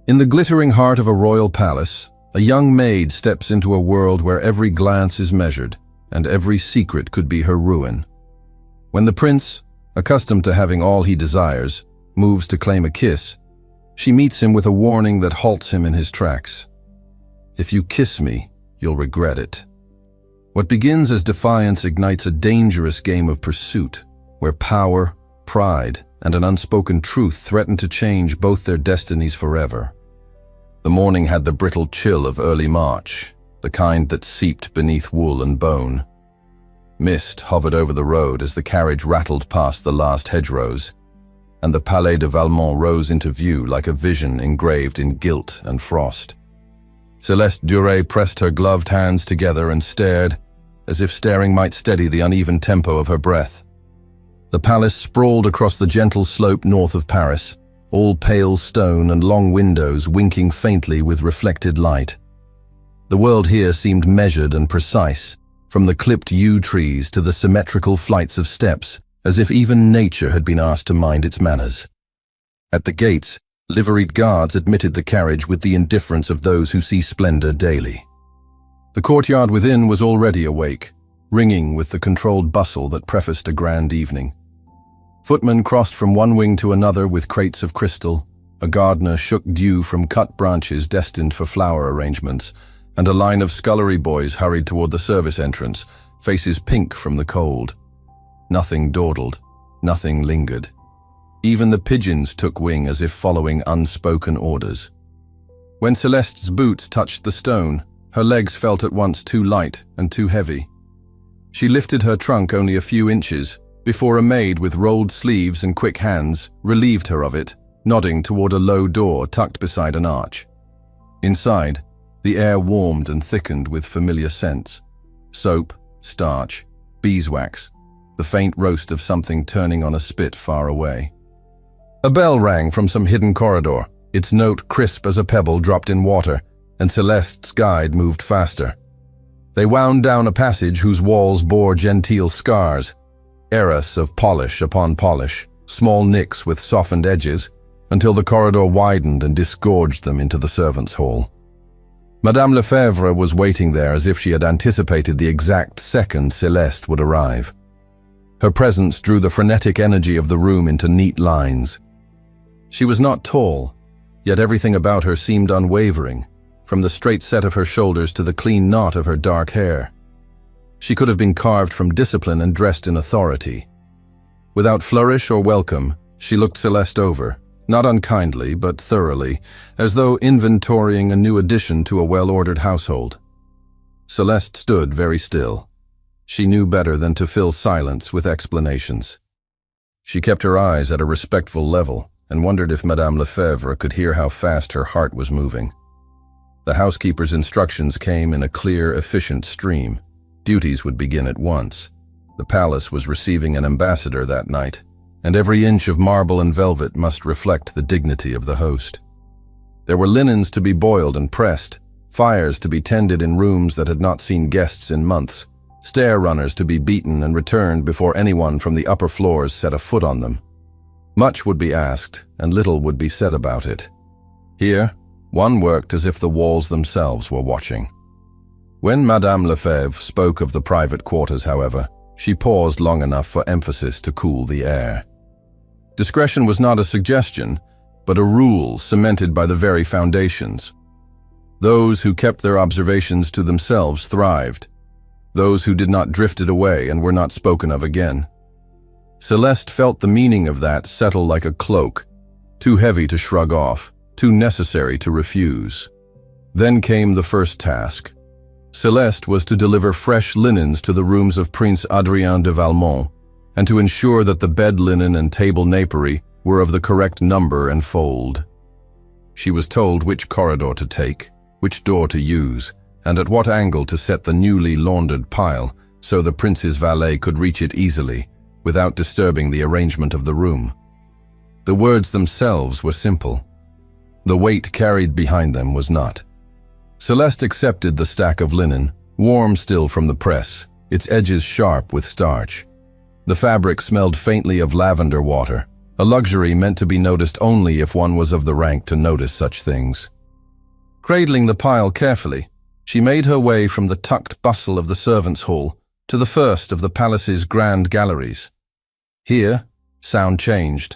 In the glittering heart of a royal palace, a young maid steps into a world where every glance is measured, and every secret could be her ruin. When the prince, accustomed to having all he desires, moves to claim a kiss, she meets him with a warning that halts him in his tracks. If you kiss me, you'll regret it. What begins as defiance ignites a dangerous game of pursuit, where power, pride, and an unspoken truth threaten to change both their destinies forever. The morning had the brittle chill of early March, the kind that seeped beneath wool and bone. Mist hovered over the road as the carriage rattled past the last hedgerows, and the Palais de Valmont rose into view like a vision engraved in gilt and frost. Celeste Duret pressed her gloved hands together and stared, as if staring might steady the uneven tempo of her breath. The palace sprawled across the gentle slope north of Paris, all pale stone and long windows winking faintly with reflected light. The world here seemed measured and precise, from the clipped yew trees to the symmetrical flights of steps, as if even nature had been asked to mind its manners. At the gates, liveried guards admitted the carriage with the indifference of those who see splendor daily. The courtyard within was already awake, ringing with the controlled bustle that prefaced a grand evening. Footmen crossed from one wing to another with crates of crystal, a gardener shook dew from cut branches destined for flower arrangements, and a line of scullery boys hurried toward the service entrance, faces pink from the cold. Nothing dawdled, nothing lingered. Even the pigeons took wing as if following unspoken orders. When Celeste's boots touched the stone, her legs felt at once too light and too heavy. She lifted her trunk only a few inches, before a maid with rolled sleeves and quick hands relieved her of it, nodding toward a low door tucked beside an arch. Inside, the air warmed and thickened with familiar scents: soap, starch, beeswax, the faint roast of something turning on a spit far away. A bell rang from some hidden corridor, its note crisp as a pebble dropped in water, and Celeste's guide moved faster. They wound down a passage whose walls bore genteel scars, arras of polish upon polish, small nicks with softened edges, until the corridor widened and disgorged them into the servants' hall. Madame Lefebvre was waiting there as if she had anticipated the exact second Celeste would arrive. Her presence drew the frenetic energy of the room into neat lines. She was not tall, yet everything about her seemed unwavering, from the straight set of her shoulders to the clean knot of her dark hair. She could have been carved from discipline and dressed in authority. Without flourish or welcome, she looked Celeste over, not unkindly but thoroughly, as though inventorying a new addition to a well-ordered household. Celeste stood very still. She knew better than to fill silence with explanations. She kept her eyes at a respectful level and wondered if Madame Lefebvre could hear how fast her heart was moving. The housekeeper's instructions came in a clear, efficient stream. Duties would begin at once. The palace was receiving an ambassador that night, and every inch of marble and velvet must reflect the dignity of the host. There were linens to be boiled and pressed, fires to be tended in rooms that had not seen guests in months, stair runners to be beaten and returned before anyone from the upper floors set a foot on them. Much would be asked, and little would be said about it. Here, one worked as if the walls themselves were watching. When Madame Lefebvre spoke of the private quarters, however, she paused long enough for emphasis to cool the air. Discretion was not a suggestion, but a rule cemented by the very foundations. Those who kept their observations to themselves thrived. Those who did not drifted away and were not spoken of again. Celeste felt the meaning of that settle like a cloak, too heavy to shrug off, too necessary to refuse. Then came the first task. Celeste was to deliver fresh linens to the rooms of Prince Adrien de Valmont, and to ensure that the bed linen and table napery were of the correct number and fold. She was told which corridor to take, which door to use, and at what angle to set the newly laundered pile so the prince's valet could reach it easily, without disturbing the arrangement of the room. The words themselves were simple. The weight carried behind them was not. Celeste accepted the stack of linen, warm still from the press, its edges sharp with starch. The fabric smelled faintly of lavender water, a luxury meant to be noticed only if one was of the rank to notice such things. Cradling the pile carefully, she made her way from the tucked bustle of the servants' hall to the first of the palace's grand galleries. Here, sound changed.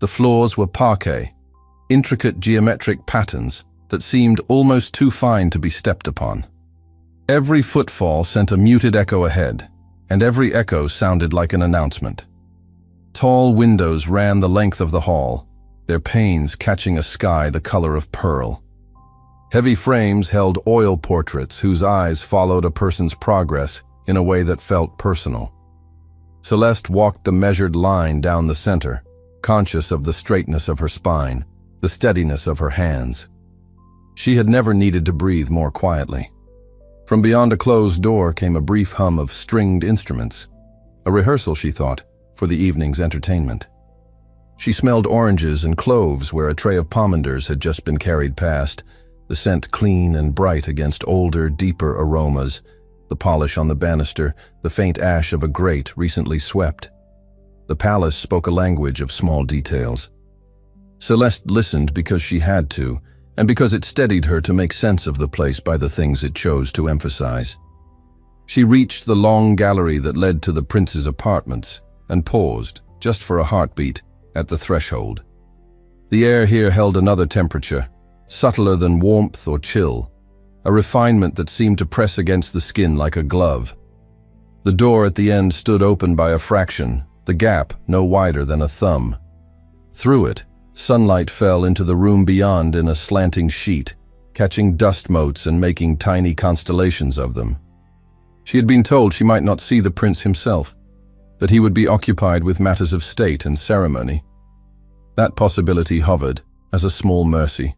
The floors were parquet, intricate geometric patterns that seemed almost too fine to be stepped upon. Every footfall sent a muted echo ahead, and every echo sounded like an announcement. Tall windows ran the length of the hall, their panes catching a sky the color of pearl. Heavy frames held oil portraits whose eyes followed a person's progress in a way that felt personal. Celeste walked the measured line down the center, conscious of the straightness of her spine, the steadiness of her hands. She had never needed to breathe more quietly. From beyond a closed door came a brief hum of stringed instruments, a rehearsal, she thought, for the evening's entertainment. She smelled oranges and cloves where a tray of pomanders had just been carried past, the scent clean and bright against older, deeper aromas, the polish on the banister, the faint ash of a grate recently swept. The palace spoke a language of small details. Celeste listened because she had to, and because it steadied her to make sense of the place by the things it chose to emphasize. She reached the long gallery that led to the prince's apartments and paused, just for a heartbeat, at the threshold. The air here held another temperature, subtler than warmth or chill, a refinement that seemed to press against the skin like a glove. The door at the end stood open by a fraction, the gap no wider than a thumb. Through it, sunlight fell into the room beyond in a slanting sheet, catching dust motes and making tiny constellations of them. She had been told she might not see the prince himself, that he would be occupied with matters of state and ceremony. That possibility hovered as a small mercy.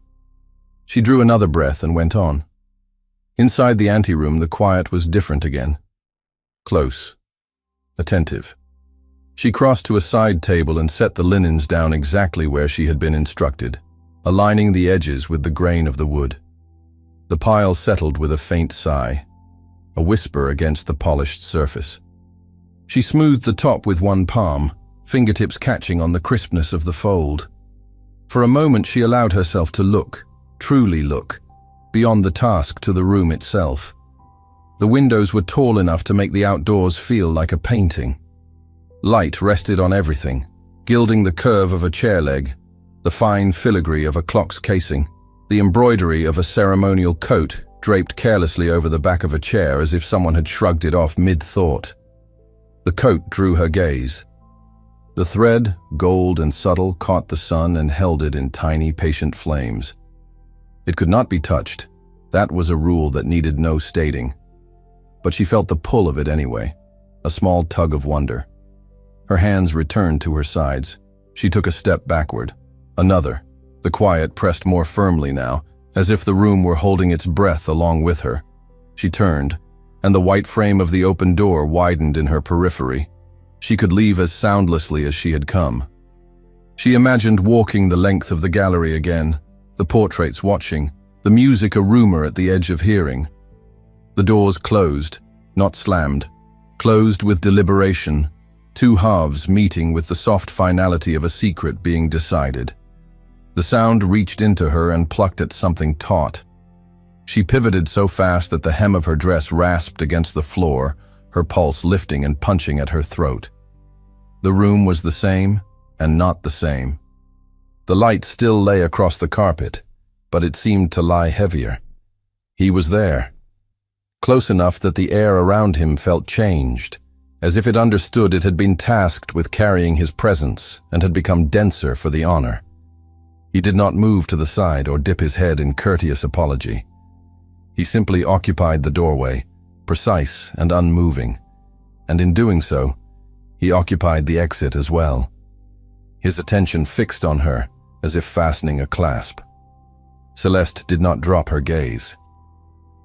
She drew another breath and went on. Inside the anteroom, the quiet was different again. Close. Attentive. She crossed to a side table and set the linens down exactly where she had been instructed, aligning the edges with the grain of the wood. The pile settled with a faint sigh, a whisper against the polished surface. She smoothed the top with one palm, fingertips catching on the crispness of the fold. For a moment she allowed herself to look, truly look, beyond the task to the room itself. The windows were tall enough to make the outdoors feel like a painting. Light rested on everything, gilding the curve of a chair leg, the fine filigree of a clock's casing, the embroidery of a ceremonial coat draped carelessly over the back of a chair as if someone had shrugged it off mid-thought. The coat drew her gaze. The thread, gold and subtle, caught the sun and held it in tiny, patient flames. It could not be touched. That was a rule that needed no stating. But she felt the pull of it anyway, a small tug of wonder. Her hands returned to her sides. She took a step backward. Another. The quiet pressed more firmly now, as if the room were holding its breath along with her. She turned, and the white frame of the open door widened in her periphery. She could leave as soundlessly as she had come. She imagined walking the length of the gallery again, the portraits watching, the music a rumor at the edge of hearing. The doors closed, not slammed, closed with deliberation, two halves meeting with the soft finality of a secret being decided. The sound reached into her and plucked at something taut. She pivoted so fast that the hem of her dress rasped against the floor, her pulse lifting and punching at her throat. The room was the same and not the same. The light still lay across the carpet, but it seemed to lie heavier. He was there, close enough that the air around him felt changed, as if it understood it had been tasked with carrying his presence and had become denser for the honor. He did not move to the side or dip his head in courteous apology. He simply occupied the doorway, precise and unmoving, and in doing so, he occupied the exit as well. His attention fixed on her, as if fastening a clasp. Celeste did not drop her gaze.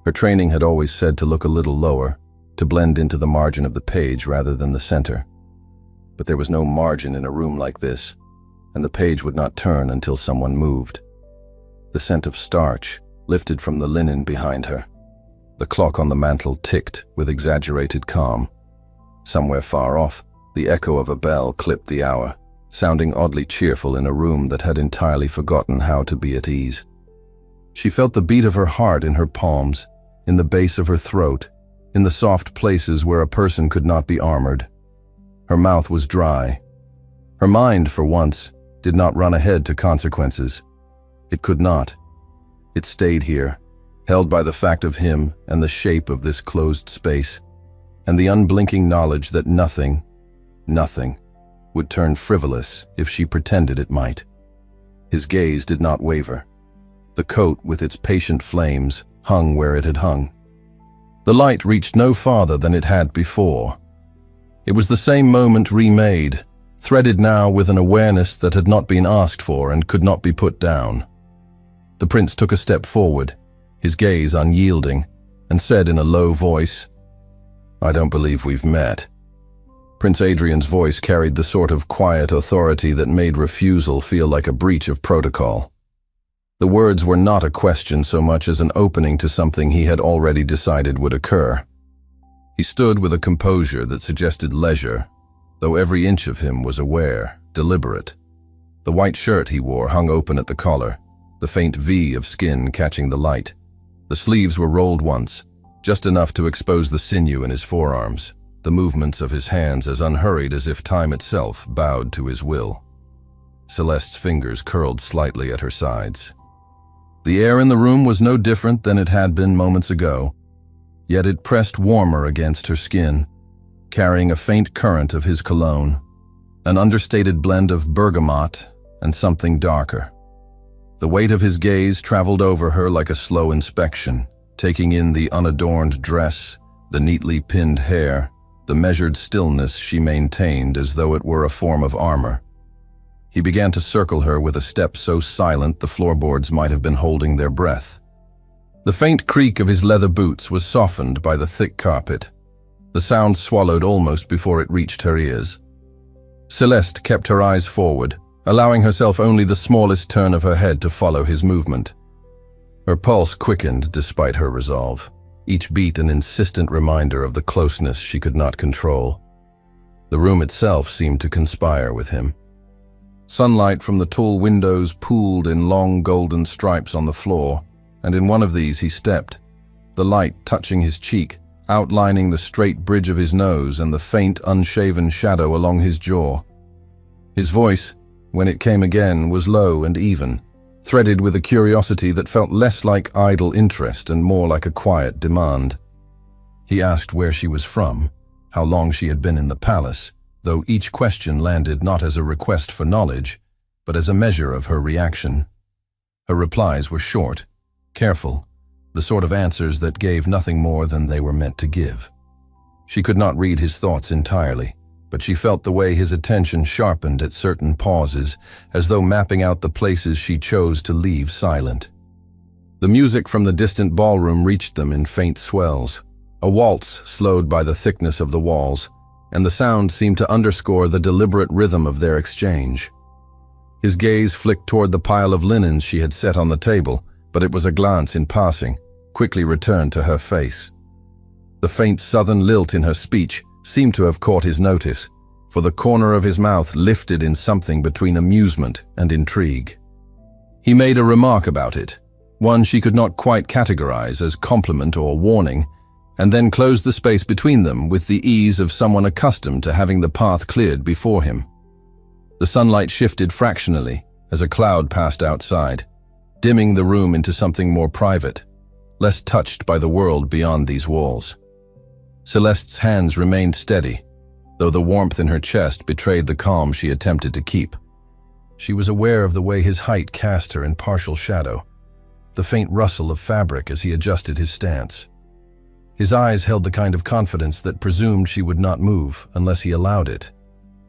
Her training had always said to look a little lower, to blend into the margin of the page rather than the center. But there was no margin in a room like this, and the page would not turn until someone moved. The scent of starch lifted from the linen behind her. The clock on the mantel ticked with exaggerated calm. Somewhere far off, the echo of a bell clipped the hour, sounding oddly cheerful in a room that had entirely forgotten how to be at ease. She felt the beat of her heart in her palms, in the base of her throat, in the soft places where a person could not be armored. Her mouth was dry. Her mind, for once, did not run ahead to consequences. It could not. It stayed here, held by the fact of him and the shape of this closed space, and the unblinking knowledge that nothing would turn frivolous if she pretended it might. His gaze did not waver. The coat with its patient flames hung where it had hung. The light reached no farther than it had before. It was the same moment remade, threaded now with an awareness that had not been asked for and could not be put down. The prince took a step forward, his gaze unyielding, and said in a low voice, "I don't believe we've met." Prince Adrian's voice carried the sort of quiet authority that made refusal feel like a breach of protocol. The words were not a question so much as an opening to something he had already decided would occur. He stood with a composure that suggested leisure, though every inch of him was aware, deliberate. The white shirt he wore hung open at the collar, the faint V of skin catching the light. The sleeves were rolled once, just enough to expose the sinew in his forearms, the movements of his hands as unhurried as if time itself bowed to his will. Celeste's fingers curled slightly at her sides. The air in the room was no different than it had been moments ago, yet it pressed warmer against her skin, carrying a faint current of his cologne, an understated blend of bergamot and something darker. The weight of his gaze traveled over her like a slow inspection, taking in the unadorned dress, the neatly pinned hair, the measured stillness she maintained as though it were a form of armor. He began to circle her with a step so silent the floorboards might have been holding their breath. The faint creak of his leather boots was softened by the thick carpet. The sound swallowed almost before it reached her ears. Celeste kept her eyes forward, allowing herself only the smallest turn of her head to follow his movement. Her pulse quickened despite her resolve, each beat an insistent reminder of the closeness she could not control. The room itself seemed to conspire with him. Sunlight from the tall windows pooled in long golden stripes on the floor, and in one of these he stepped, the light touching his cheek, outlining the straight bridge of his nose and the faint, unshaven shadow along his jaw. His voice, when it came again, was low and even, threaded with a curiosity that felt less like idle interest and more like a quiet demand. He asked where she was from, how long she had been in the palace, though each question landed not as a request for knowledge, but as a measure of her reaction. Her replies were short, careful, the sort of answers that gave nothing more than they were meant to give. She could not read his thoughts entirely, but she felt the way his attention sharpened at certain pauses, as though mapping out the places she chose to leave silent. The music from the distant ballroom reached them in faint swells, a waltz slowed by the thickness of the walls, and the sound seemed to underscore the deliberate rhythm of their exchange. His gaze flicked toward the pile of linens she had set on the table, but it was a glance in passing, quickly returned to her face. The faint southern lilt in her speech seemed to have caught his notice, for the corner of his mouth lifted in something between amusement and intrigue. He made a remark about it, one she could not quite categorize as compliment or warning, and then closed the space between them with the ease of someone accustomed to having the path cleared before him. The sunlight shifted fractionally as a cloud passed outside, dimming the room into something more private, less touched by the world beyond these walls. Celeste's hands remained steady, though the warmth in her chest betrayed the calm she attempted to keep. She was aware of the way his height cast her in partial shadow, the faint rustle of fabric as he adjusted his stance. His eyes held the kind of confidence that presumed she would not move unless he allowed it,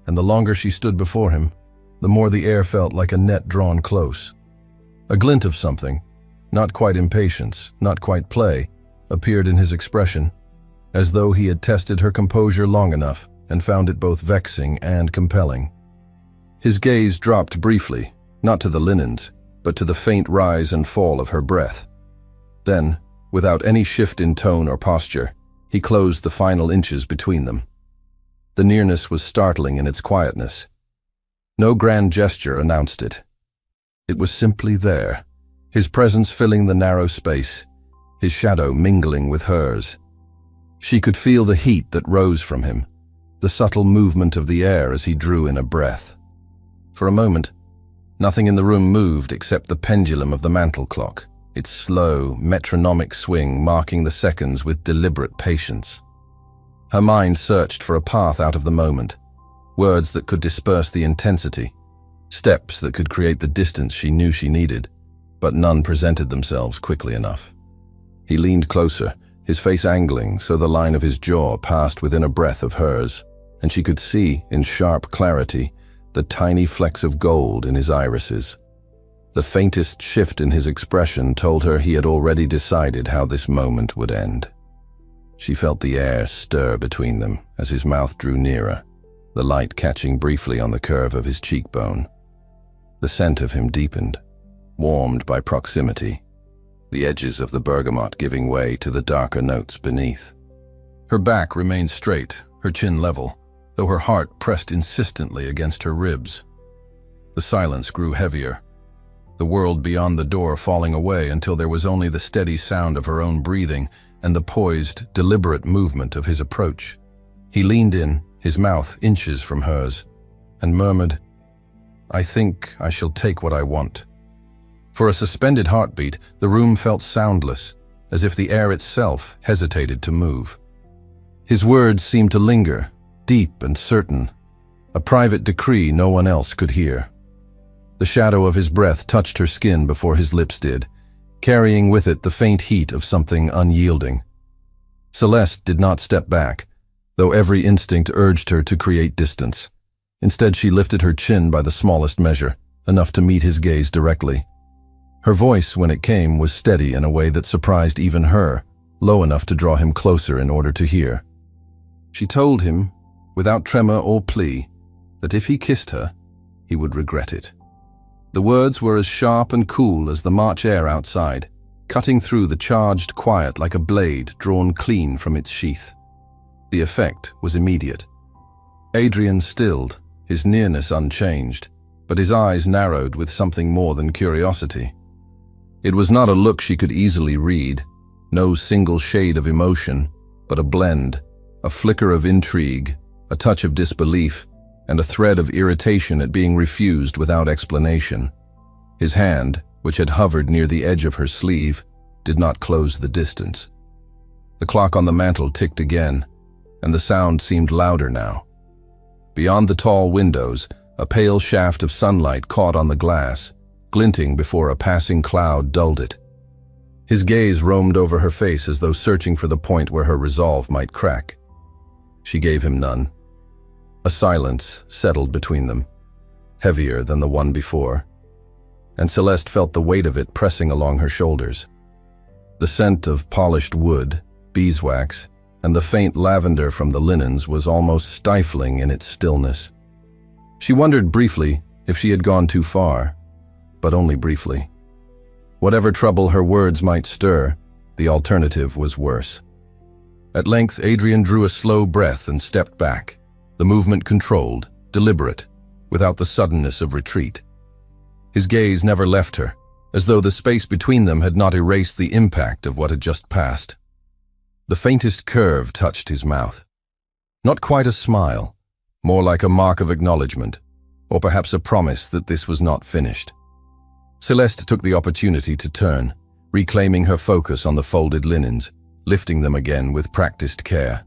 and the longer she stood before him, the more the air felt like a net drawn close. A glint of something, not quite impatience, not quite play, appeared in his expression, as though he had tested her composure long enough and found it both vexing and compelling. His gaze dropped briefly, not to the linens, but to the faint rise and fall of her breath. Then, without any shift in tone or posture, he closed the final inches between them. The nearness was startling in its quietness. No grand gesture announced it. It was simply there, his presence filling the narrow space, his shadow mingling with hers. She could feel the heat that rose from him, the subtle movement of the air as he drew in a breath. For a moment, nothing in the room moved except the pendulum of the mantel clock, its slow, metronomic swing marking the seconds with deliberate patience. Her mind searched for a path out of the moment, words that could disperse the intensity, steps that could create the distance she knew she needed, but none presented themselves quickly enough. He leaned closer, his face angling so the line of his jaw passed within a breath of hers, and she could see, in sharp clarity, the tiny flecks of gold in his irises. The faintest shift in his expression told her he had already decided how this moment would end. She felt the air stir between them as his mouth drew nearer, the light catching briefly on the curve of his cheekbone. The scent of him deepened, warmed by proximity, the edges of the bergamot giving way to the darker notes beneath. Her back remained straight, her chin level, though her heart pressed insistently against her ribs. The silence grew heavier, the world beyond the door falling away until there was only the steady sound of her own breathing and the poised, deliberate movement of his approach. He leaned in, his mouth inches from hers, and murmured, "I think I shall take what I want." For a suspended heartbeat, the room felt soundless, as if the air itself hesitated to move. His words seemed to linger, deep and certain, a private decree no one else could hear. The shadow of his breath touched her skin before his lips did, carrying with it the faint heat of something unyielding. Celeste did not step back, though every instinct urged her to create distance. Instead, she lifted her chin by the smallest measure, enough to meet his gaze directly. Her voice, when it came, was steady in a way that surprised even her, low enough to draw him closer in order to hear. She told him, without tremor or plea, that if he kissed her, he would regret it. The words were as sharp and cool as the March air outside, cutting through the charged quiet like a blade drawn clean from its sheath. The effect was immediate. Adrian stilled, his nearness unchanged, but his eyes narrowed with something more than curiosity. It was not a look she could easily read, no single shade of emotion, but a blend, a flicker of intrigue, a touch of disbelief, and a thread of irritation at being refused without explanation. His hand, which had hovered near the edge of her sleeve, did not close the distance. The clock on the mantel ticked again, and the sound seemed louder now. Beyond the tall windows, a pale shaft of sunlight caught on the glass, glinting before a passing cloud dulled it. His gaze roamed over her face as though searching for the point where her resolve might crack. She gave him none. A silence settled between them, heavier than the one before, and Celeste felt the weight of it pressing along her shoulders. The scent of polished wood, beeswax, and the faint lavender from the linens was almost stifling in its stillness. She wondered briefly if she had gone too far, but only briefly. Whatever trouble her words might stir, the alternative was worse. At length, Adrian drew a slow breath and stepped back, the movement controlled, deliberate, without the suddenness of retreat. His gaze never left her, as though the space between them had not erased the impact of what had just passed. The faintest curve touched his mouth. Not quite a smile, more like a mark of acknowledgement, or perhaps a promise that this was not finished. Celeste took the opportunity to turn, reclaiming her focus on the folded linens, lifting them again with practiced care.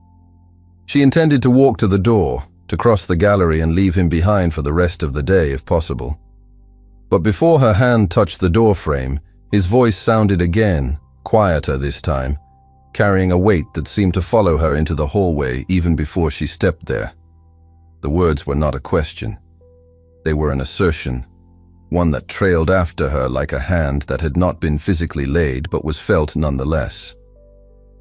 She intended to walk to the door, to cross the gallery and leave him behind for the rest of the day if possible. But before her hand touched the door frame, his voice sounded again, quieter this time, carrying a weight that seemed to follow her into the hallway even before she stepped there. The words were not a question. They were an assertion, one that trailed after her like a hand that had not been physically laid but was felt nonetheless.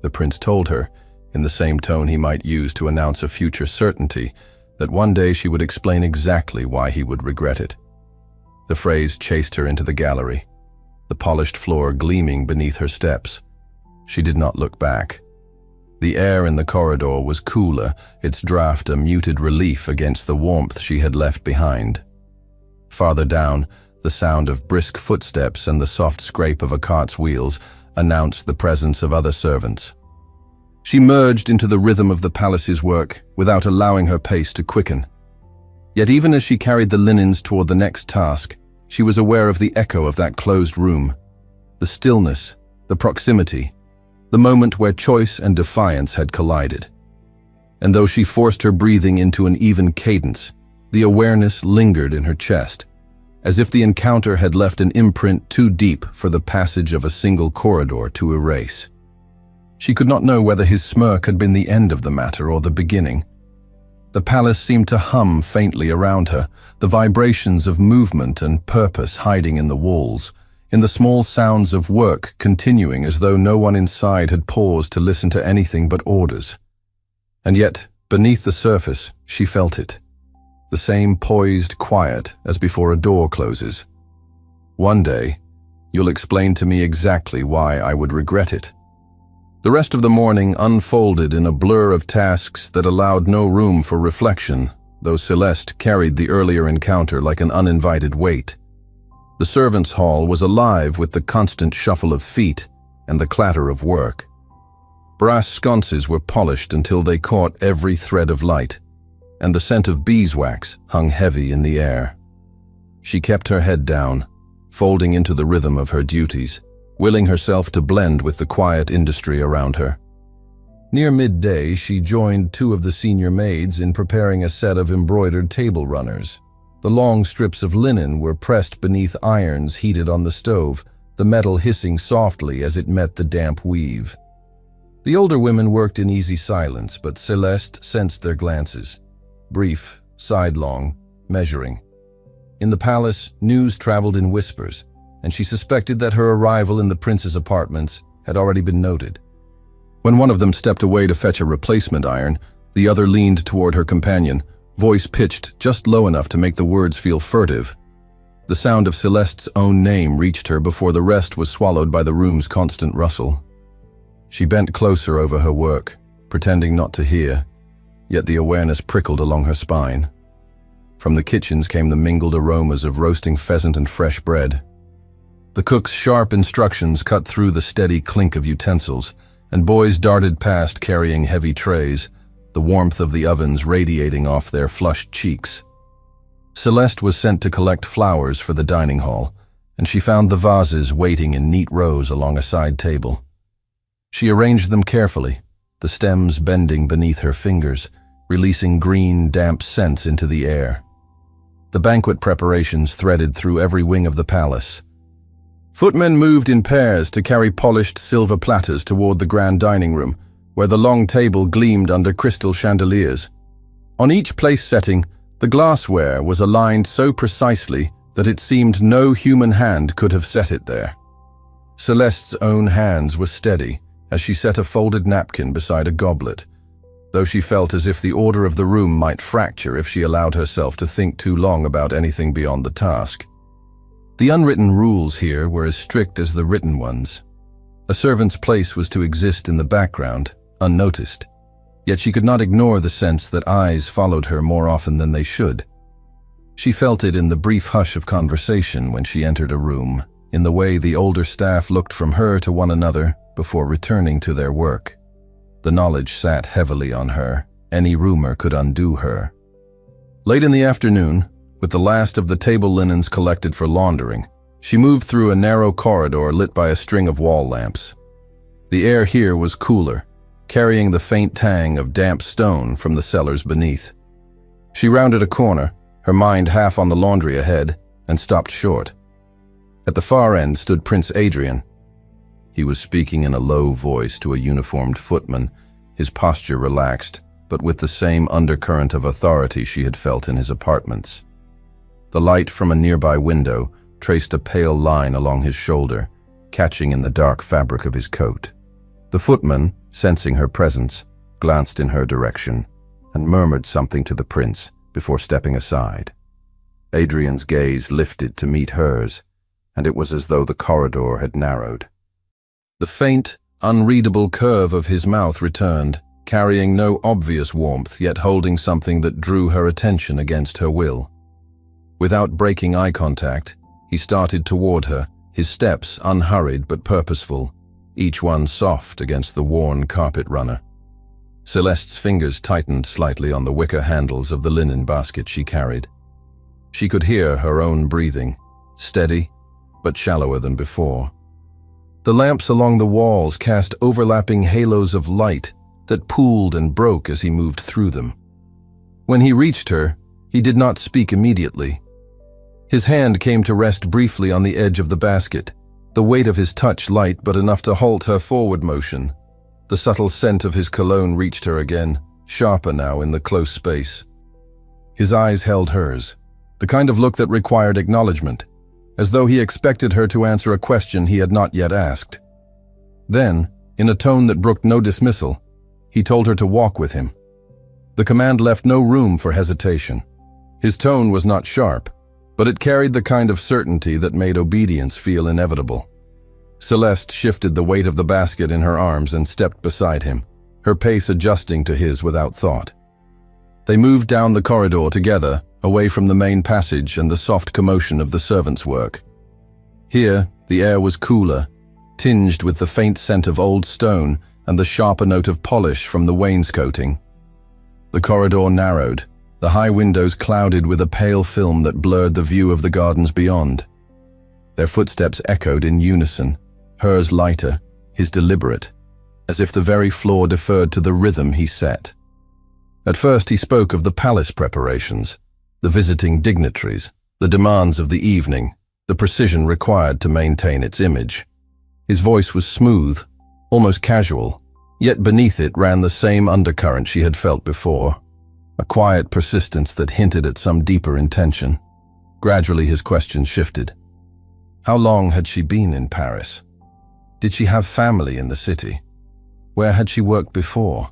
The prince told her, in the same tone he might use to announce a future certainty, that one day she would explain exactly why he would regret it. The phrase chased her into the gallery, the polished floor gleaming beneath her steps. She did not look back. The air in the corridor was cooler, its draft a muted relief against the warmth she had left behind. Farther down, the sound of brisk footsteps and the soft scrape of a cart's wheels announced the presence of other servants. She merged into the rhythm of the palace's work without allowing her pace to quicken. Yet even as she carried the linens toward the next task, she was aware of the echo of that closed room, the stillness, the proximity, the moment where choice and defiance had collided. And though she forced her breathing into an even cadence, the awareness lingered in her chest, as if the encounter had left an imprint too deep for the passage of a single corridor to erase. She could not know whether his smirk had been the end of the matter or the beginning. The palace seemed to hum faintly around her, the vibrations of movement and purpose hiding in the walls, in the small sounds of work continuing as though no one inside had paused to listen to anything but orders. And yet, beneath the surface, she felt it. The same poised quiet as before a door closes. One day, you'll explain to me exactly why I would regret it. The rest of the morning unfolded in a blur of tasks that allowed no room for reflection, though Celeste carried the earlier encounter like an uninvited weight. The servants' hall was alive with the constant shuffle of feet and the clatter of work. Brass sconces were polished until they caught every thread of light, and the scent of beeswax hung heavy in the air. She kept her head down, folding into the rhythm of her duties, willing herself to blend with the quiet industry around her. Near midday, she joined two of the senior maids in preparing a set of embroidered table runners. The long strips of linen were pressed beneath irons heated on the stove, the metal hissing softly as it met the damp weave. The older women worked in easy silence, but Celeste sensed their glances. Brief, sidelong, measuring. In the palace, news traveled in whispers, and she suspected that her arrival in the prince's apartments had already been noted. When one of them stepped away to fetch a replacement iron, the other leaned toward her companion, voice pitched just low enough to make the words feel furtive. The sound of Celeste's own name reached her before the rest was swallowed by the room's constant rustle. She bent closer over her work, pretending not to hear, yet the awareness prickled along her spine. From the kitchens came the mingled aromas of roasting pheasant and fresh bread. The cook's sharp instructions cut through the steady clink of utensils, and boys darted past carrying heavy trays, the warmth of the ovens radiating off their flushed cheeks. Celeste was sent to collect flowers for the dining hall, and she found the vases waiting in neat rows along a side table. She arranged them carefully, the stems bending beneath her fingers, releasing green, damp scents into the air. The banquet preparations threaded through every wing of the palace. Footmen moved in pairs to carry polished silver platters toward the grand dining room, where the long table gleamed under crystal chandeliers. On each place setting, the glassware was aligned so precisely that it seemed no human hand could have set it there. Celeste's own hands were steady as she set a folded napkin beside a goblet, though she felt as if the order of the room might fracture if she allowed herself to think too long about anything beyond the task. The unwritten rules here were as strict as the written ones. A servant's place was to exist in the background, unnoticed, yet she could not ignore the sense that eyes followed her more often than they should. She felt it in the brief hush of conversation when she entered a room, in the way the older staff looked from her to one another before returning to their work. The knowledge sat heavily on her. Any rumor could undo her. Late in the afternoon, with the last of the table linens collected for laundering, she moved through a narrow corridor lit by a string of wall lamps. The air here was cooler, carrying the faint tang of damp stone from the cellars beneath. She rounded a corner, her mind half on the laundry ahead, and stopped short. At the far end stood Prince Adrian. He was speaking in a low voice to a uniformed footman, his posture relaxed, but with the same undercurrent of authority she had felt in his apartments. The light from a nearby window traced a pale line along his shoulder, catching in the dark fabric of his coat. The footman, sensing her presence, glanced in her direction and murmured something to the prince before stepping aside. Adrian's gaze lifted to meet hers, and it was as though the corridor had narrowed. The faint, unreadable curve of his mouth returned, carrying no obvious warmth, yet holding something that drew her attention against her will. Without breaking eye contact, he started toward her, his steps unhurried but purposeful, each one soft against the worn carpet runner. Celeste's fingers tightened slightly on the wicker handles of the linen basket she carried. She could hear her own breathing, steady but shallower than before. The lamps along the walls cast overlapping halos of light that pooled and broke as he moved through them. When he reached her, he did not speak immediately. His hand came to rest briefly on the edge of the basket, the weight of his touch light but enough to halt her forward motion. The subtle scent of his cologne reached her again, sharper now in the close space. His eyes held hers, the kind of look that required acknowledgement, as though he expected her to answer a question he had not yet asked. Then, in a tone that brooked no dismissal, he told her to walk with him. The command left no room for hesitation. His tone was not sharp, but it carried the kind of certainty that made obedience feel inevitable. Celeste shifted the weight of the basket in her arms and stepped beside him, her pace adjusting to his without thought. They moved down the corridor together, away from the main passage and the soft commotion of the servants' work. Here, the air was cooler, tinged with the faint scent of old stone and the sharper note of polish from the wainscoting. The corridor narrowed, the high windows clouded with a pale film that blurred the view of the gardens beyond. Their footsteps echoed in unison, hers lighter, his deliberate, as if the very floor deferred to the rhythm he set. At first he spoke of the palace preparations, the visiting dignitaries, the demands of the evening, the precision required to maintain its image. His voice was smooth, almost casual, yet beneath it ran the same undercurrent she had felt before, a quiet persistence that hinted at some deeper intention. Gradually his questions shifted. How long had she been in Paris? Did she have family in the city? Where had she worked before?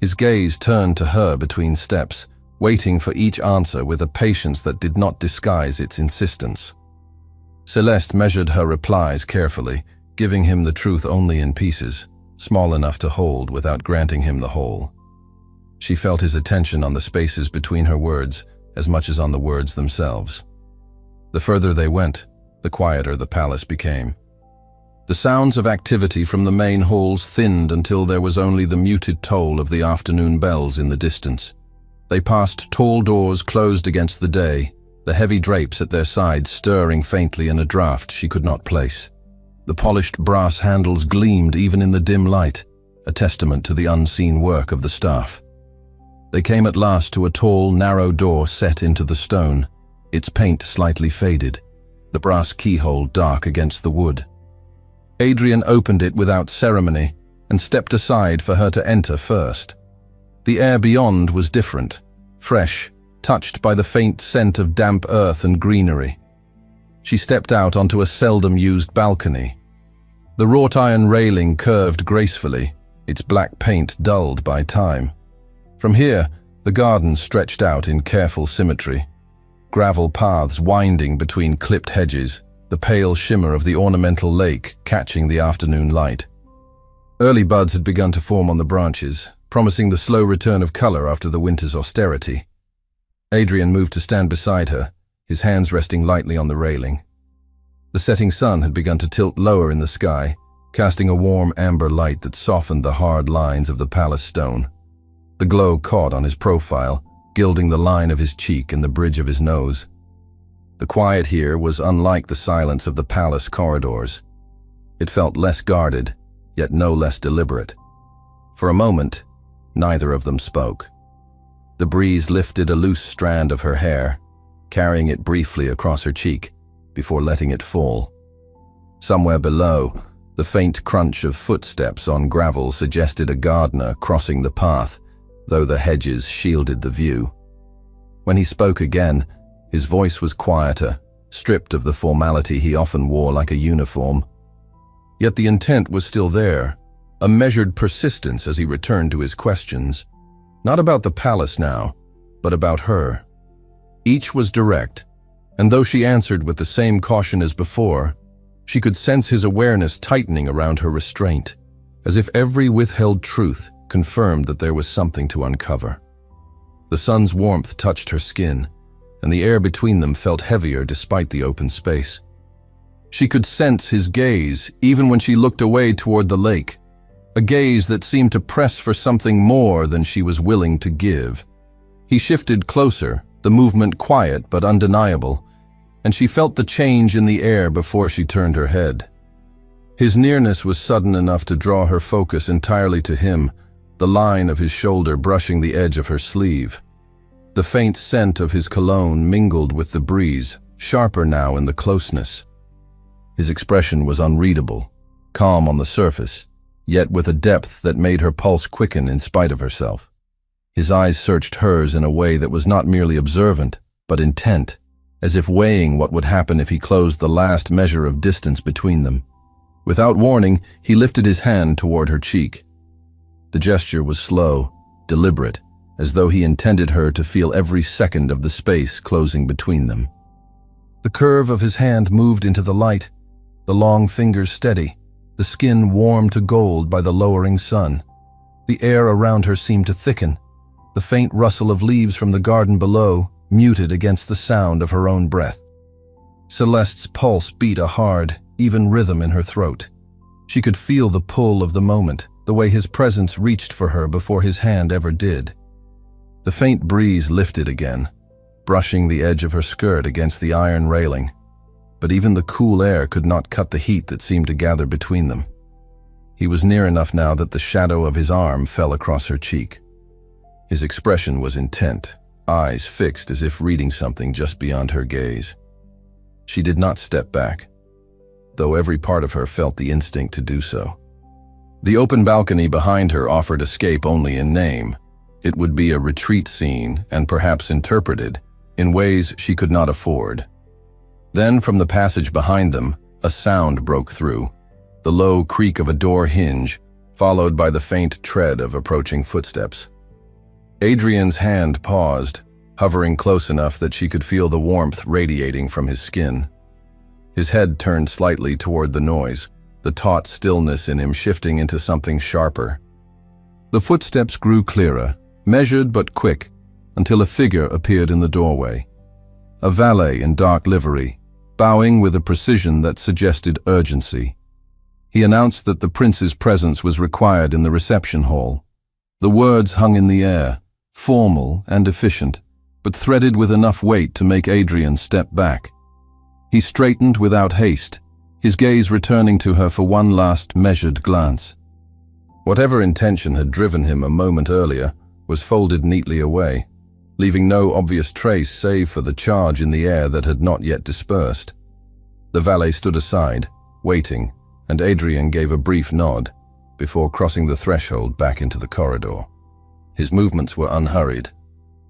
His gaze turned to her between steps, waiting for each answer with a patience that did not disguise its insistence. Celeste measured her replies carefully, giving him the truth only in pieces, small enough to hold without granting him the whole. She felt his attention on the spaces between her words as much as on the words themselves. The further they went, the quieter the palace became. The sounds of activity from the main halls thinned until there was only the muted toll of the afternoon bells in the distance. They passed tall doors closed against the day, the heavy drapes at their sides stirring faintly in a draught she could not place. The polished brass handles gleamed even in the dim light, a testament to the unseen work of the staff. They came at last to a tall, narrow door set into the stone, its paint slightly faded, the brass keyhole dark against the wood. Adrian opened it without ceremony and stepped aside for her to enter first. The air beyond was different, fresh, touched by the faint scent of damp earth and greenery. She stepped out onto a seldom-used balcony. The wrought iron railing curved gracefully, its black paint dulled by time. From here, the garden stretched out in careful symmetry, gravel paths winding between clipped hedges, the pale shimmer of the ornamental lake catching the afternoon light. Early buds had begun to form on the branches, promising the slow return of color after the winter's austerity. Adrian moved to stand beside her, his hands resting lightly on the railing. The setting sun had begun to tilt lower in the sky, casting a warm amber light that softened the hard lines of the palace stone. The glow caught on his profile, gilding the line of his cheek and the bridge of his nose. The quiet here was unlike the silence of the palace corridors. It felt less guarded, yet no less deliberate. For a moment, neither of them spoke. The breeze lifted a loose strand of her hair, carrying it briefly across her cheek, before letting it fall. Somewhere below, the faint crunch of footsteps on gravel suggested a gardener crossing the path, though the hedges shielded the view. When he spoke again, his voice was quieter, stripped of the formality he often wore like a uniform. Yet the intent was still there, a measured persistence as he returned to his questions. Not about the palace now, but about her. Each was direct, and though she answered with the same caution as before, she could sense his awareness tightening around her restraint, as if every withheld truth confirmed that there was something to uncover. The sun's warmth touched her skin, and the air between them felt heavier despite the open space. She could sense his gaze even when she looked away toward the lake, a gaze that seemed to press for something more than she was willing to give. He shifted closer, the movement quiet but undeniable, and she felt the change in the air before she turned her head. His nearness was sudden enough to draw her focus entirely to him, the line of his shoulder brushing the edge of her sleeve. The faint scent of his cologne mingled with the breeze, sharper now in the closeness. His expression was unreadable, calm on the surface, yet with a depth that made her pulse quicken in spite of herself. His eyes searched hers in a way that was not merely observant, but intent, as if weighing what would happen if he closed the last measure of distance between them. Without warning, he lifted his hand toward her cheek. The gesture was slow, deliberate, as though he intended her to feel every second of the space closing between them. The curve of his hand moved into the light, the long fingers steady, the skin warm to gold by the lowering sun. The air around her seemed to thicken, the faint rustle of leaves from the garden below muted against the sound of her own breath. Celeste's pulse beat a hard, even rhythm in her throat. She could feel the pull of the moment, the way his presence reached for her before his hand ever did. The faint breeze lifted again, brushing the edge of her skirt against the iron railing, but even the cool air could not cut the heat that seemed to gather between them. He was near enough now that the shadow of his arm fell across her cheek. His expression was intent, eyes fixed as if reading something just beyond her gaze. She did not step back, though every part of her felt the instinct to do so. The open balcony behind her offered escape only in name. It would be a retreat scene and perhaps interpreted in ways she could not afford. Then from the passage behind them, a sound broke through, the low creak of a door hinge, followed by the faint tread of approaching footsteps. Adrian's hand paused, hovering close enough that she could feel the warmth radiating from his skin. His head turned slightly toward the noise, the taut stillness in him shifting into something sharper. The footsteps grew clearer, measured but quick, until a figure appeared in the doorway. A valet in dark livery, bowing with a precision that suggested urgency. He announced that the prince's presence was required in the reception hall. The words hung in the air, formal and efficient, but threaded with enough weight to make Adrian step back. He straightened without haste, his gaze returning to her for one last measured glance. Whatever intention had driven him a moment earlier was folded neatly away, leaving no obvious trace save for the charge in the air that had not yet dispersed. The valet stood aside, waiting, and Adrian gave a brief nod before crossing the threshold back into the corridor. His movements were unhurried,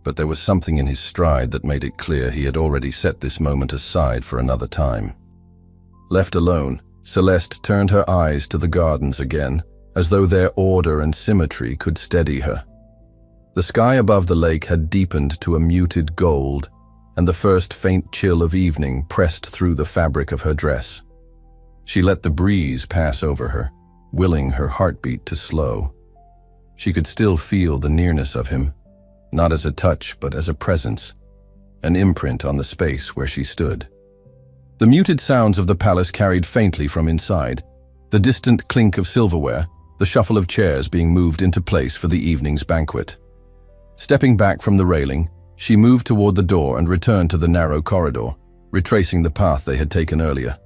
but there was something in his stride that made it clear he had already set this moment aside for another time. Left alone, Celeste turned her eyes to the gardens again, as though their order and symmetry could steady her. The sky above the lake had deepened to a muted gold, and the first faint chill of evening pressed through the fabric of her dress. She let the breeze pass over her, willing her heartbeat to slow. She could still feel the nearness of him, not as a touch but as a presence, an imprint on the space where she stood. The muted sounds of the palace carried faintly from inside, the distant clink of silverware, the shuffle of chairs being moved into place for the evening's banquet. Stepping back from the railing, she moved toward the door and returned to the narrow corridor, retracing the path they had taken earlier.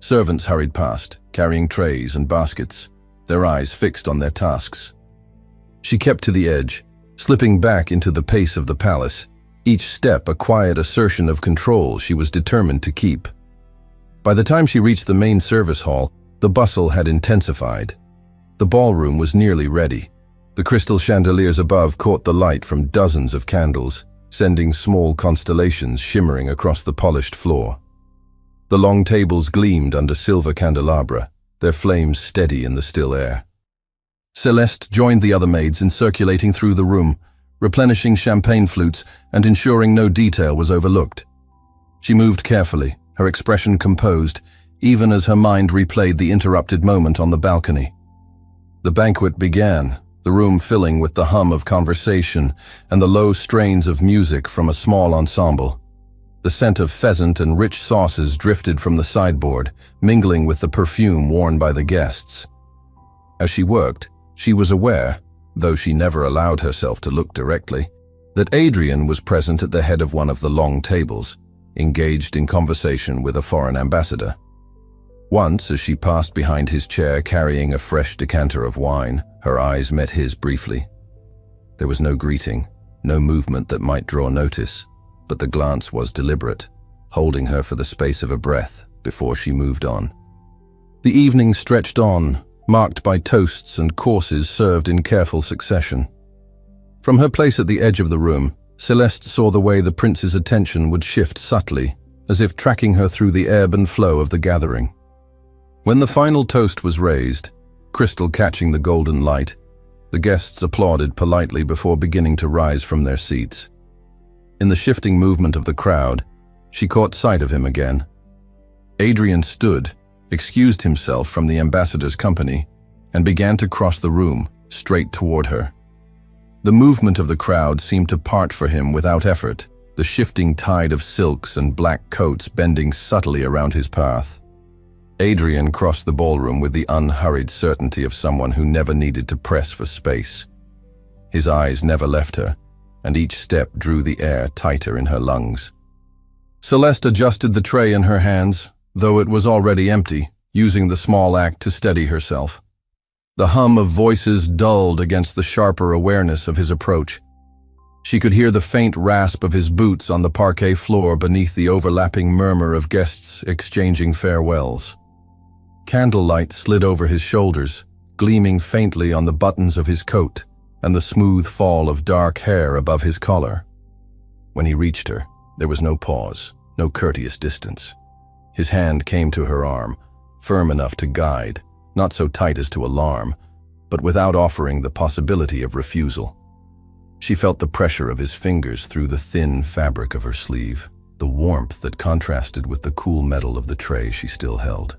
Servants hurried past, carrying trays and baskets, their eyes fixed on their tasks. She kept to the edge, slipping back into the pace of the palace, each step a quiet assertion of control she was determined to keep. By the time she reached the main service hall, the bustle had intensified. The ballroom was nearly ready. The crystal chandeliers above caught the light from dozens of candles, sending small constellations shimmering across the polished floor. The long tables gleamed under silver candelabra, their flames steady in the still air. Celeste joined the other maids in circulating through the room, replenishing champagne flutes and ensuring no detail was overlooked. She moved carefully, her expression composed, even as her mind replayed the interrupted moment on the balcony. The banquet began, the room filling with the hum of conversation and the low strains of music from a small ensemble. The scent of pheasant and rich sauces drifted from the sideboard, mingling with the perfume worn by the guests. As she worked, she was aware, though she never allowed herself to look directly, that Adrian was present at the head of one of the long tables, engaged in conversation with a foreign ambassador. Once, as she passed behind his chair carrying a fresh decanter of wine, her eyes met his briefly. There was no greeting, no movement that might draw notice, but the glance was deliberate, holding her for the space of a breath before she moved on. The evening stretched on, marked by toasts and courses served in careful succession. From her place at the edge of the room, Celeste saw the way the prince's attention would shift subtly, as if tracking her through the ebb and flow of the gathering. When the final toast was raised, crystal catching the golden light, the guests applauded politely before beginning to rise from their seats. In the shifting movement of the crowd, she caught sight of him again. Adrian stood, excused himself from the ambassador's company, and began to cross the room, straight toward her. The movement of the crowd seemed to part for him without effort, the shifting tide of silks and black coats bending subtly around his path. Adrian crossed the ballroom with the unhurried certainty of someone who never needed to press for space. His eyes never left her, and each step drew the air tighter in her lungs. Celeste adjusted the tray in her hands, though it was already empty, using the small act to steady herself. The hum of voices dulled against the sharper awareness of his approach. She could hear the faint rasp of his boots on the parquet floor beneath the overlapping murmur of guests exchanging farewells. Candlelight slid over his shoulders, gleaming faintly on the buttons of his coat and the smooth fall of dark hair above his collar. When he reached her, there was no pause, no courteous distance. His hand came to her arm, firm enough to guide, not so tight as to alarm, but without offering the possibility of refusal. She felt the pressure of his fingers through the thin fabric of her sleeve, the warmth that contrasted with the cool metal of the tray she still held.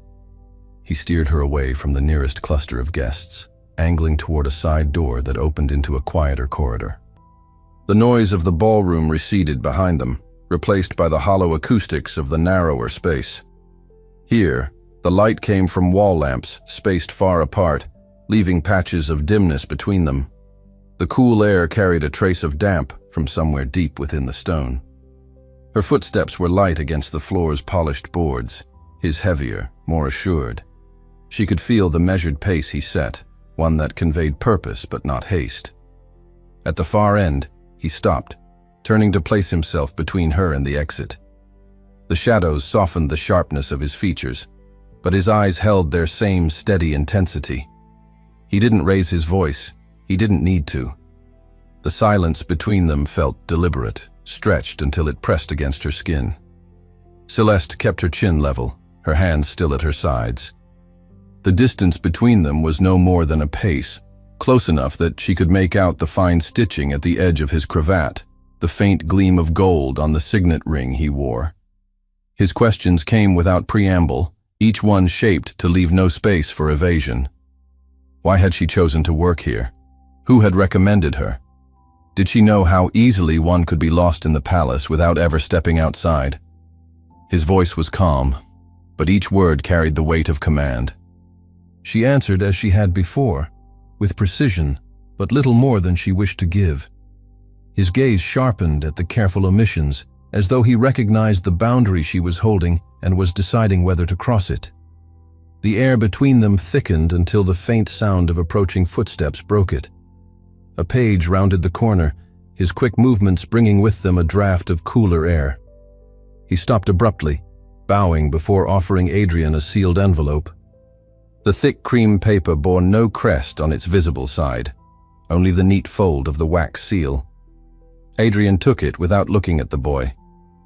He steered her away from the nearest cluster of guests, angling toward a side door that opened into a quieter corridor. The noise of the ballroom receded behind them, replaced by the hollow acoustics of the narrower space. Here, the light came from wall lamps spaced far apart, leaving patches of dimness between them. The cool air carried a trace of damp from somewhere deep within the stone. Her footsteps were light against the floor's polished boards, his heavier, more assured. She could feel the measured pace he set, one that conveyed purpose but not haste. At the far end, he stopped, turning to place himself between her and the exit. The shadows softened the sharpness of his features, but his eyes held their same steady intensity. He didn't raise his voice. He didn't need to. The silence between them felt deliberate, stretched until it pressed against her skin. Celeste kept her chin level, her hands still at her sides. The distance between them was no more than a pace, close enough that she could make out the fine stitching at the edge of his cravat, the faint gleam of gold on the signet ring he wore. His questions came without preamble, each one shaped to leave no space for evasion. Why had she chosen to work here? Who had recommended her? Did she know how easily one could be lost in the palace without ever stepping outside? His voice was calm, but each word carried the weight of command. She answered as she had before, with precision, but little more than she wished to give. His gaze sharpened at the careful omissions, as though he recognized the boundary she was holding and was deciding whether to cross it. The air between them thickened until the faint sound of approaching footsteps broke it. A page rounded the corner, his quick movements bringing with them a draft of cooler air. He stopped abruptly, bowing before offering Adrian a sealed envelope. The thick cream paper bore no crest on its visible side, only the neat fold of the wax seal. Adrian took it without looking at the boy,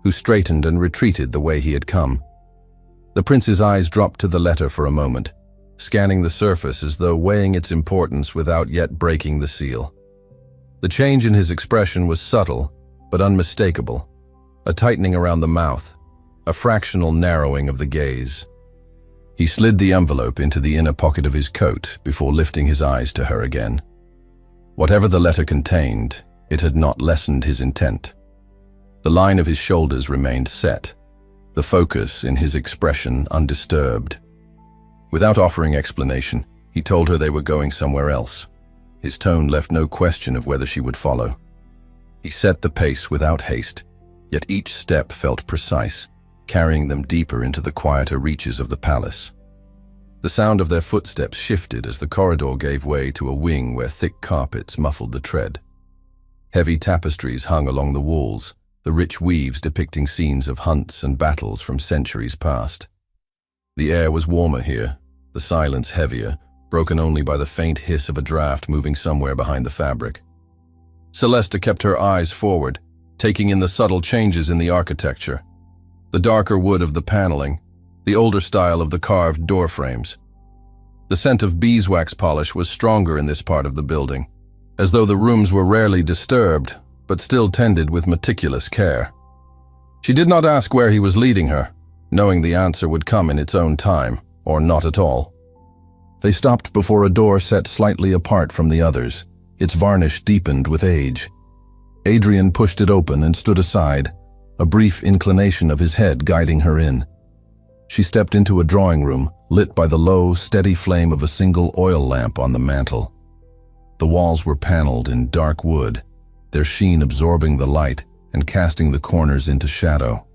who straightened and retreated the way he had come. The prince's eyes dropped to the letter for a moment, scanning the surface as though weighing its importance without yet breaking the seal. The change in his expression was subtle, but unmistakable, a tightening around the mouth, a fractional narrowing of the gaze. He slid the envelope into the inner pocket of his coat before lifting his eyes to her again. Whatever the letter contained, it had not lessened his intent. The line of his shoulders remained set, the focus in his expression undisturbed. Without offering explanation, he told her they were going somewhere else. His tone left no question of whether she would follow. He set the pace without haste, yet each step felt precise, carrying them deeper into the quieter reaches of the palace. The sound of their footsteps shifted as the corridor gave way to a wing where thick carpets muffled the tread. Heavy tapestries hung along the walls, the rich weaves depicting scenes of hunts and battles from centuries past. The air was warmer here, the silence heavier, broken only by the faint hiss of a draft moving somewhere behind the fabric. Celeste kept her eyes forward, taking in the subtle changes in the architecture. The darker wood of the paneling, the older style of the carved door frames. The scent of beeswax polish was stronger in this part of the building, as though the rooms were rarely disturbed, but still tended with meticulous care. She did not ask where he was leading her, knowing the answer would come in its own time, or not at all. They stopped before a door set slightly apart from the others, its varnish deepened with age. Adrian pushed it open and stood aside, a brief inclination of his head guiding her in. She stepped into a drawing room, lit by the low, steady flame of a single oil lamp on the mantel. The walls were paneled in dark wood, their sheen absorbing the light and casting the corners into shadow.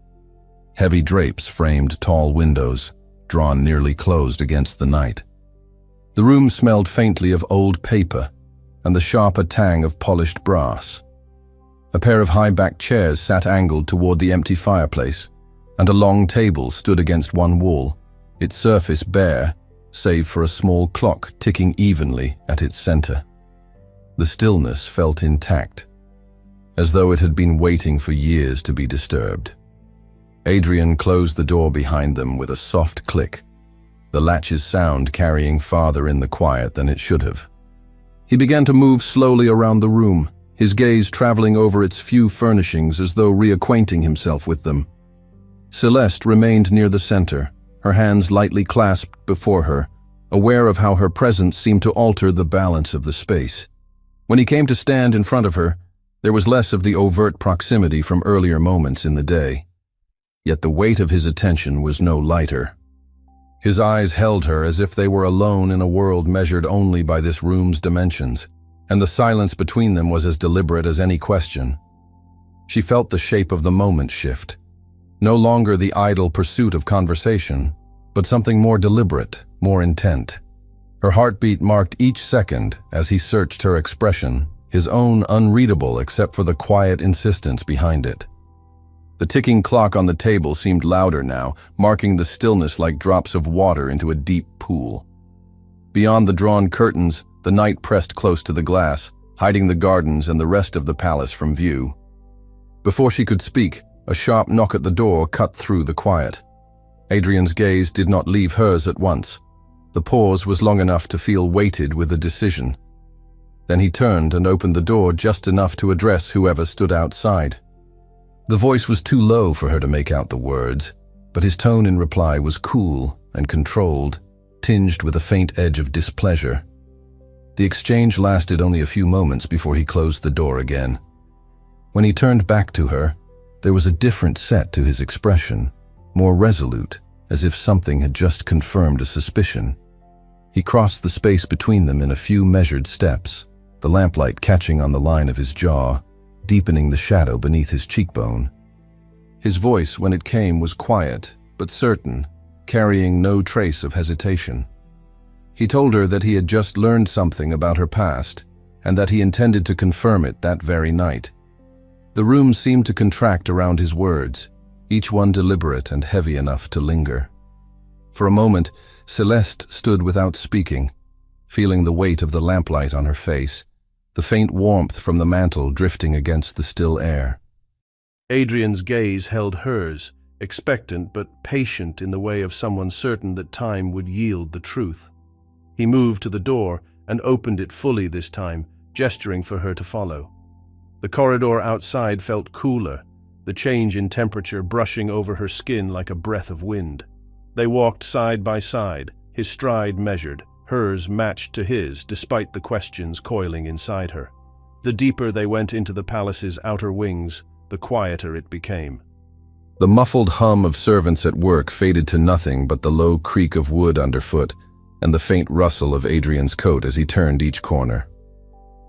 Heavy drapes framed tall windows, drawn nearly closed against the night. The room smelled faintly of old paper and the sharper tang of polished brass. A pair of high-backed chairs sat angled toward the empty fireplace, and a long table stood against one wall, its surface bare, save for a small clock ticking evenly at its center. The stillness felt intact, as though it had been waiting for years to be disturbed. Adrian closed the door behind them with a soft click, the latch's sound carrying farther in the quiet than it should have. He began to move slowly around the room, his gaze traveling over its few furnishings as though reacquainting himself with them. Celeste remained near the center, her hands lightly clasped before her, aware of how her presence seemed to alter the balance of the space. When he came to stand in front of her, there was less of the overt proximity from earlier moments in the day. Yet the weight of his attention was no lighter. His eyes held her as if they were alone in a world measured only by this room's dimensions, and the silence between them was as deliberate as any question. She felt the shape of the moment shift. No longer the idle pursuit of conversation, but something more deliberate, more intent. Her heartbeat marked each second as he searched her expression, his own unreadable except for the quiet insistence behind it. The ticking clock on the table seemed louder now, marking the stillness like drops of water into a deep pool. Beyond the drawn curtains, the night pressed close to the glass, hiding the gardens and the rest of the palace from view. Before she could speak, a sharp knock at the door cut through the quiet. Adrian's gaze did not leave hers at once. The pause was long enough to feel weighted with a decision. Then he turned and opened the door just enough to address whoever stood outside. The voice was too low for her to make out the words, but his tone in reply was cool and controlled, tinged with a faint edge of displeasure. The exchange lasted only a few moments before he closed the door again. When he turned back to her, there was a different set to his expression, more resolute, as if something had just confirmed a suspicion. He crossed the space between them in a few measured steps, the lamplight catching on the line of his jaw, deepening the shadow beneath his cheekbone. His voice, when it came, was quiet, but certain, carrying no trace of hesitation. He told her that he had just learned something about her past, and that he intended to confirm it that very night. The room seemed to contract around his words, each one deliberate and heavy enough to linger. For a moment, Celeste stood without speaking, feeling the weight of the lamplight on her face, the faint warmth from the mantel drifting against the still air. Adrian's gaze held hers, expectant but patient in the way of someone certain that time would yield the truth. He moved to the door and opened it fully this time, gesturing for her to follow. The corridor outside felt cooler, the change in temperature brushing over her skin like a breath of wind. They walked side by side, his stride measured, hers matched to his despite the questions coiling inside her. The deeper they went into the palace's outer wings, the quieter it became. The muffled hum of servants at work faded to nothing but the low creak of wood underfoot and the faint rustle of Adrian's coat as he turned each corner.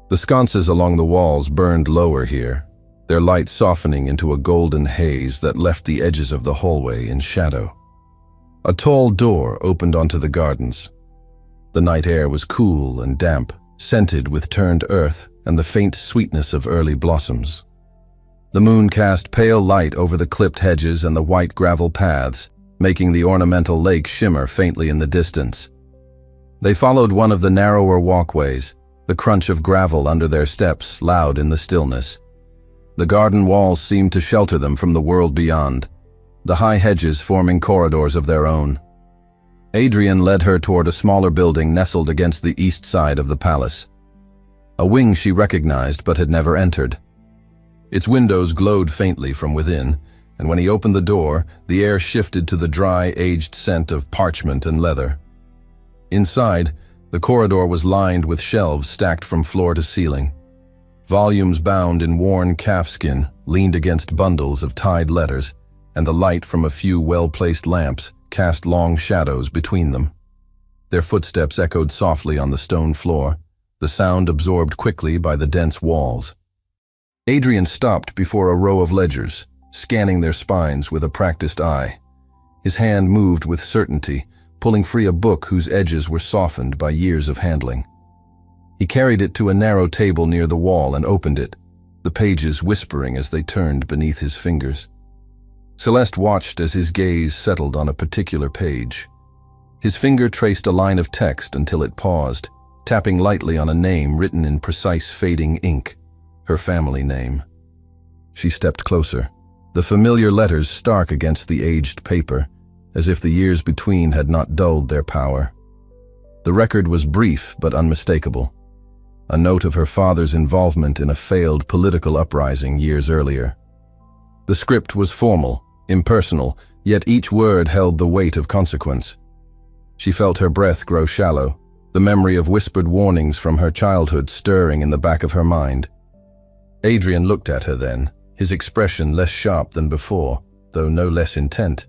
The sconces along the walls burned lower here, their light softening into a golden haze that left the edges of the hallway in shadow. A tall door opened onto the gardens. The night air was cool and damp, scented with turned earth and the faint sweetness of early blossoms. The moon cast pale light over the clipped hedges and the white gravel paths, making the ornamental lake shimmer faintly in the distance. They followed one of the narrower walkways, the crunch of gravel under their steps loud in the stillness. The garden walls seemed to shelter them from the world beyond, the high hedges forming corridors of their own. Adrian led her toward a smaller building nestled against the east side of the palace. A wing she recognized but had never entered. Its windows glowed faintly from within, and when he opened the door, the air shifted to the dry, aged scent of parchment and leather. Inside, the corridor was lined with shelves stacked from floor to ceiling. Volumes bound in worn calfskin leaned against bundles of tied letters, and the light from a few well-placed lamps cast long shadows between them. Their footsteps echoed softly on the stone floor, the sound absorbed quickly by the dense walls. Adrian stopped before a row of ledgers, scanning their spines with a practiced eye. His hand moved with certainty, pulling free a book whose edges were softened by years of handling. He carried it to a narrow table near the wall and opened it, the pages whispering as they turned beneath his fingers. Celeste watched as his gaze settled on a particular page. His finger traced a line of text until it paused, tapping lightly on a name written in precise fading ink. Her family name. She stepped closer, the familiar letters stark against the aged paper, as if the years between had not dulled their power. The record was brief but unmistakable, a note of her father's involvement in a failed political uprising years earlier. The script was formal, impersonal, yet each word held the weight of consequence. She felt her breath grow shallow, the memory of whispered warnings from her childhood stirring in the back of her mind. Adrian looked at her then, his expression less sharp than before, though no less intent.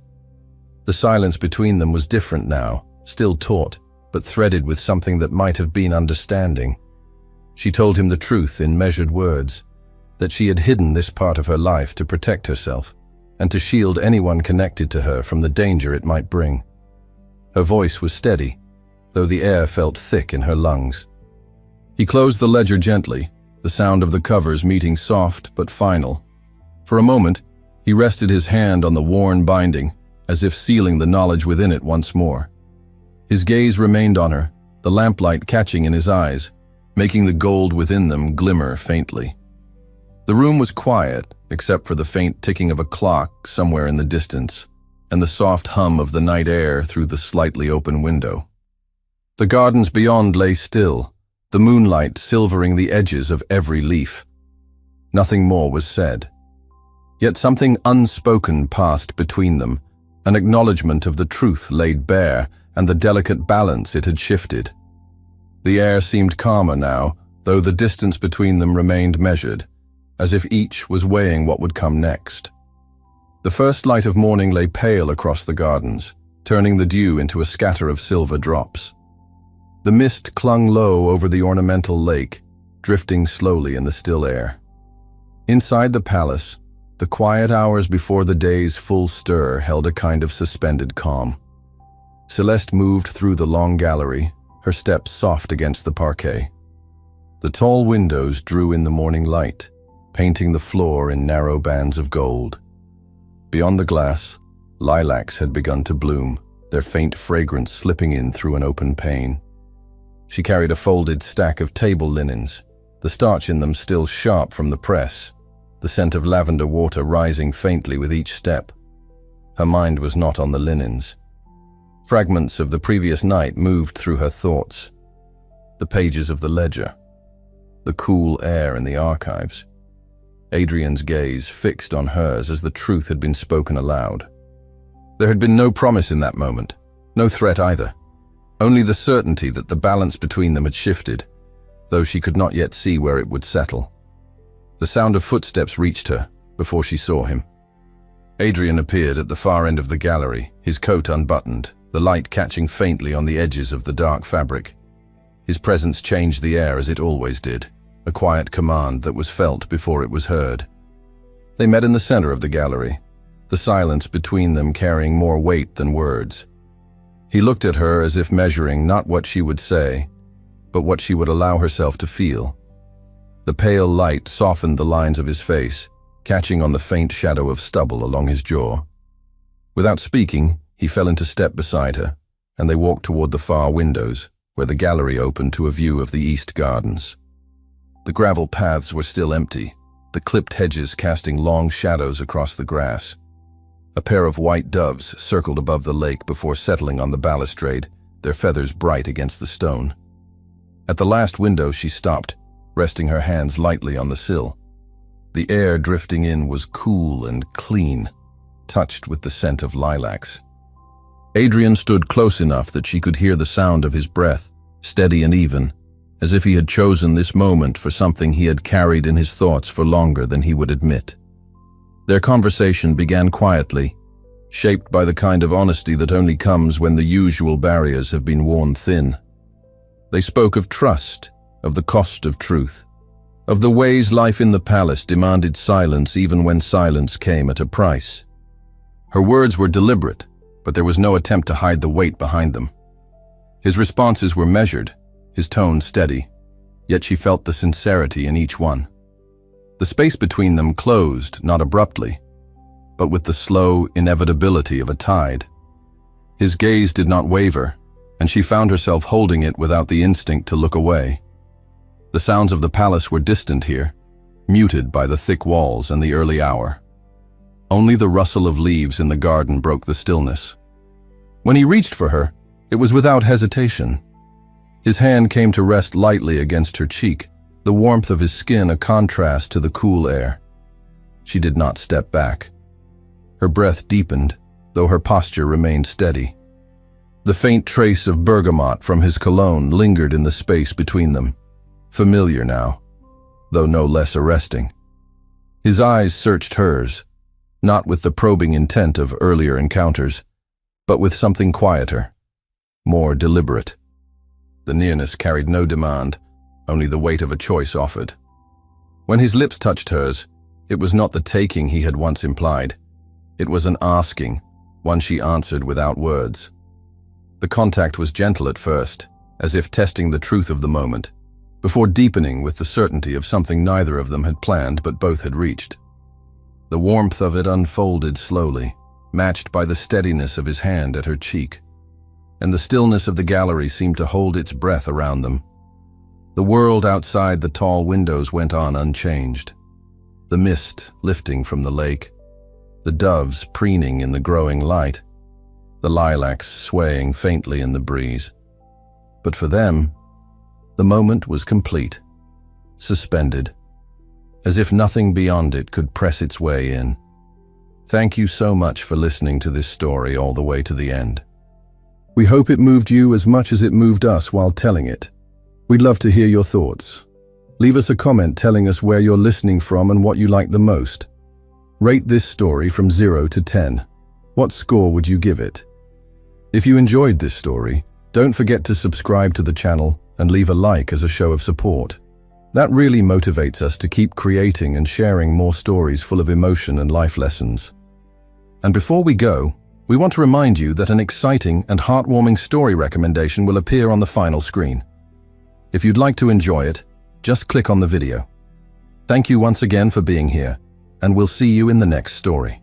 The silence between them was different now, still taut, but threaded with something that might have been understanding. She told him the truth in measured words, that she had hidden this part of her life to protect herself, and to shield anyone connected to her from the danger it might bring. Her voice was steady, though the air felt thick in her lungs. He closed the ledger gently, the sound of the covers meeting soft but final. For a moment, he rested his hand on the worn binding, as if sealing the knowledge within it once more. His gaze remained on her, the lamplight catching in his eyes, making the gold within them glimmer faintly. The room was quiet, except for the faint ticking of a clock somewhere in the distance, and the soft hum of the night air through the slightly open window. The gardens beyond lay still, the moonlight silvering the edges of every leaf. Nothing more was said. Yet something unspoken passed between them, an acknowledgement of the truth laid bare and the delicate balance it had shifted. The air seemed calmer now, though the distance between them remained measured, as if each was weighing what would come next. The first light of morning lay pale across the gardens, turning the dew into a scatter of silver drops. The mist clung low over the ornamental lake, drifting slowly in the still air. Inside the palace, the quiet hours before the day's full stir held a kind of suspended calm. Celeste moved through the long gallery, her steps soft against the parquet. The tall windows drew in the morning light, painting the floor in narrow bands of gold. Beyond the glass, lilacs had begun to bloom, their faint fragrance slipping in through an open pane. She carried a folded stack of table linens, the starch in them still sharp from the press, the scent of lavender water rising faintly with each step. Her mind was not on the linens. Fragments of the previous night moved through her thoughts. The pages of the ledger, the cool air in the archives. Adrian's gaze fixed on hers as the truth had been spoken aloud. There had been no promise in that moment, no threat either. Only the certainty that the balance between them had shifted, though she could not yet see where it would settle. The sound of footsteps reached her, before she saw him. Adrian appeared at the far end of the gallery, his coat unbuttoned, the light catching faintly on the edges of the dark fabric. His presence changed the air as it always did, a quiet command that was felt before it was heard. They met in the center of the gallery, the silence between them carrying more weight than words. He looked at her as if measuring not what she would say, but what she would allow herself to feel. The pale light softened the lines of his face, catching on the faint shadow of stubble along his jaw. Without speaking, he fell into step beside her, and they walked toward the far windows, where the gallery opened to a view of the east gardens. The gravel paths were still empty, the clipped hedges casting long shadows across the grass. A pair of white doves circled above the lake before settling on the balustrade, their feathers bright against the stone. At the last window she stopped, resting her hands lightly on the sill. The air drifting in was cool and clean, touched with the scent of lilacs. Adrian stood close enough that she could hear the sound of his breath, steady and even, as if he had chosen this moment for something he had carried in his thoughts for longer than he would admit. Their conversation began quietly, shaped by the kind of honesty that only comes when the usual barriers have been worn thin. They spoke of trust, of the cost of truth, of the ways life in the palace demanded silence even when silence came at a price. Her words were deliberate, but there was no attempt to hide the weight behind them. His responses were measured, his tone steady, yet she felt the sincerity in each one. The space between them closed, not abruptly, but with the slow inevitability of a tide. His gaze did not waver, and she found herself holding it without the instinct to look away. The sounds of the palace were distant here, muted by the thick walls and the early hour. Only the rustle of leaves in the garden broke the stillness. When he reached for her, it was without hesitation. His hand came to rest lightly against her cheek, the warmth of his skin a contrast to the cool air. She did not step back. Her breath deepened, though her posture remained steady. The faint trace of bergamot from his cologne lingered in the space between them, familiar now, though no less arresting. His eyes searched hers, not with the probing intent of earlier encounters, but with something quieter, more deliberate. The nearness carried no demand, only the weight of a choice offered. When his lips touched hers, it was not the taking he had once implied. It was an asking, one she answered without words. The contact was gentle at first, as if testing the truth of the moment, before deepening with the certainty of something neither of them had planned but both had reached. The warmth of it unfolded slowly, matched by the steadiness of his hand at her cheek, and the stillness of the gallery seemed to hold its breath around them. The world outside the tall windows went on unchanged, the mist lifting from the lake, the doves preening in the growing light, the lilacs swaying faintly in the breeze. But for them, the moment was complete, suspended, as if nothing beyond it could press its way in. Thank you so much for listening to this story all the way to the end. We hope it moved you as much as it moved us while telling it. We'd love to hear your thoughts. Leave us a comment telling us where you're listening from and what you like the most. Rate this story from 0 to 10. What score would you give it? If you enjoyed this story, don't forget to subscribe to the channel and leave a like as a show of support. That really motivates us to keep creating and sharing more stories full of emotion and life lessons. And before we go, we want to remind you that an exciting and heartwarming story recommendation will appear on the final screen. If you'd like to enjoy it, just click on the video. Thank you once again for being here, and we'll see you in the next story.